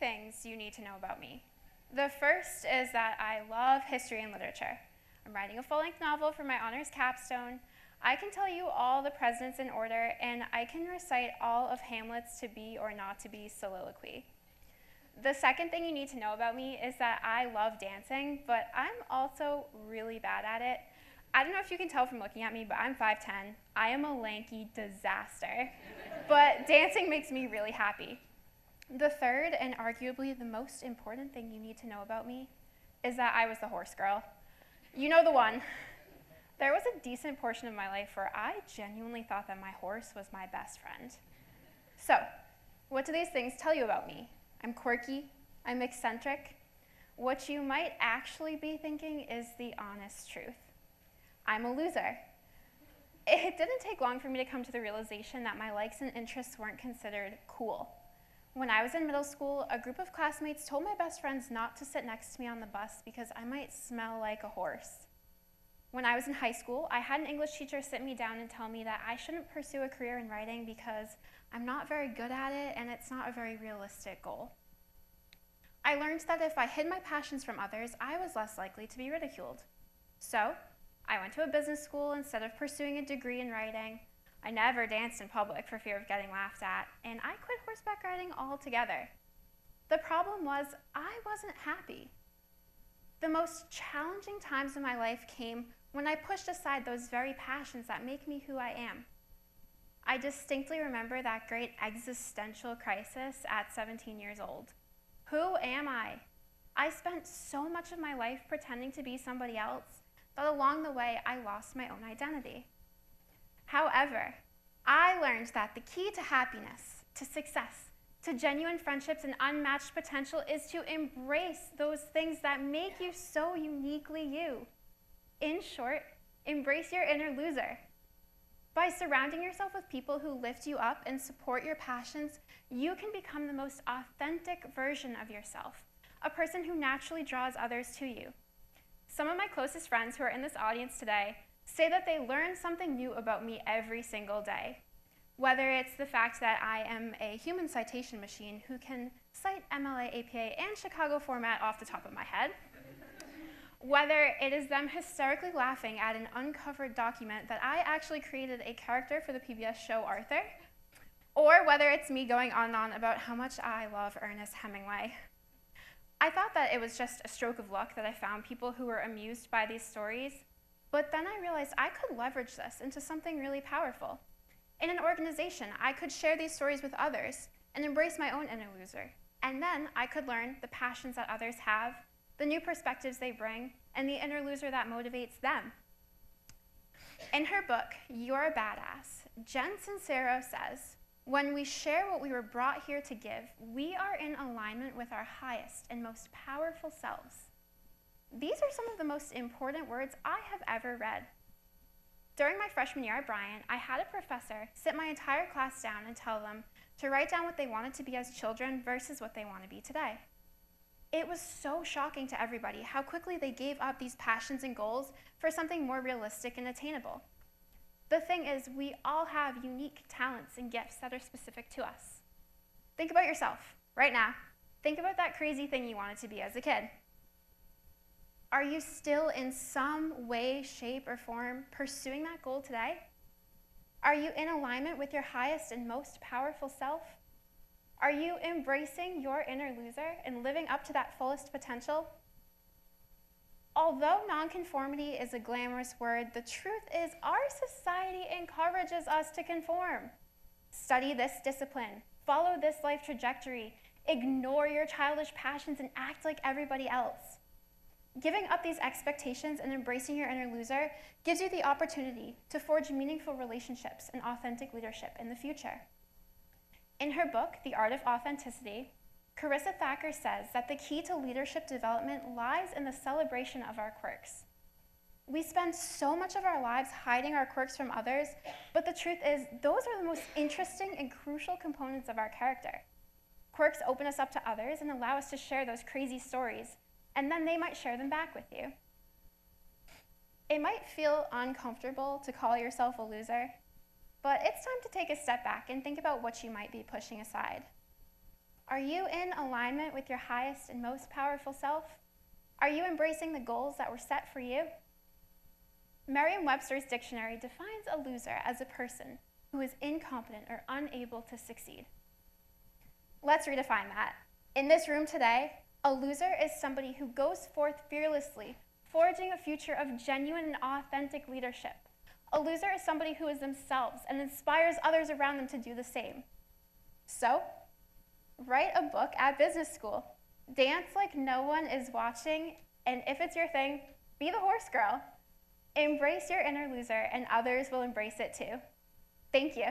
things you need to know about me. The first is that I love history and literature. I'm writing a full-length novel for my honors capstone. I can tell you all the presidents in order, and I can recite all of Hamlet's to be or not to be soliloquy. The second thing you need to know about me is that I love dancing, but I'm also really bad at it. I don't know if you can tell from looking at me, but I'm 5'10". I am a lanky disaster, but dancing makes me really happy. The third, and arguably the most important thing you need to know about me, is that I was the horse girl. You know the one. There was a decent portion of my life where I genuinely thought that my horse was my best friend. So, what do these things tell you about me? I'm quirky, I'm eccentric. What you might actually be thinking is the honest truth. I'm a loser. It didn't take long for me to come to the realization that my likes and interests weren't considered cool. When I was in middle school, a group of classmates told my best friends not to sit next to me on the bus because I might smell like a horse. When I was in high school, I had an English teacher sit me down and tell me that I shouldn't pursue a career in writing because I'm not very good at it and it's not a very realistic goal. I learned that if I hid my passions from others, I was less likely to be ridiculed. So, I went to a business school instead of pursuing a degree in writing. I never danced in public for fear of getting laughed at, and I quit horseback riding altogether. The problem was, I wasn't happy. The most challenging times in my life came when I pushed aside those very passions that make me who I am. I distinctly remember that great existential crisis at 17 years old. Who am I? I spent so much of my life pretending to be somebody else that along the way I lost my own identity. However, I learned that the key to happiness, to success, to genuine friendships and unmatched potential is to embrace those things that make you so uniquely you. In short, embrace your inner loser. By surrounding yourself with people who lift you up and support your passions, you can become the most authentic version of yourself, a person who naturally draws others to you. Some of my closest friends who are in this audience today say that they learn something new about me every single day. Whether it's the fact that I am a human citation machine who can cite MLA, APA, and Chicago format off the top of my head, whether it is them hysterically laughing at an uncovered document that I actually created a character for the PBS show Arthur, or whether it's me going on and on about how much I love Ernest Hemingway. I thought that it was just a stroke of luck that I found people who were amused by these stories, but then I realized I could leverage this into something really powerful. In an organization, I could share these stories with others and embrace my own inner loser, and then I could learn the passions that others have, the new perspectives they bring, and the inner loser that motivates them. In her book, You're a Badass, Jen Sincero says, when we share what we were brought here to give, we are in alignment with our highest and most powerful selves. These are some of the most important words I have ever read. During my freshman year at Bryant, I had a professor sit my entire class down and tell them to write down what they wanted to be as children versus what they want to be today. It was so shocking to everybody how quickly they gave up these passions and goals for something more realistic and attainable. The thing is, we all have unique talents and gifts that are specific to us. Think about yourself, right now. Think about that crazy thing you wanted to be as a kid. Are you still in some way, shape, or form pursuing that goal today? Are you in alignment with your highest and most powerful self? Are you embracing your inner loser and living up to that fullest potential? Although nonconformity is a glamorous word, the truth is our society encourages us to conform. Study this discipline, follow this life trajectory, ignore your childish passions, and act like everybody else. Giving up these expectations and embracing your inner loser gives you the opportunity to forge meaningful relationships and authentic leadership in the future. In her book, The Art of Authenticity, Carissa Thacker says that the key to leadership development lies in the celebration of our quirks. We spend so much of our lives hiding our quirks from others, but the truth is, those are the most interesting and crucial components of our character. Quirks open us up to others and allow us to share those crazy stories, and then they might share them back with you. It might feel uncomfortable to call yourself a loser, but it's time to take a step back and think about what you might be pushing aside. Are you in alignment with your highest and most powerful self? Are you embracing the goals that were set for you? Merriam-Webster's dictionary defines a loser as a person who is incompetent or unable to succeed. Let's redefine that. In this room today, a loser is somebody who goes forth fearlessly, forging a future of genuine and authentic leadership. A loser is somebody who is themselves and inspires others around them to do the same. So, write a book at business school. Dance like no one is watching, and if it's your thing, be the horse girl. Embrace your inner loser, and others will embrace it too. Thank you.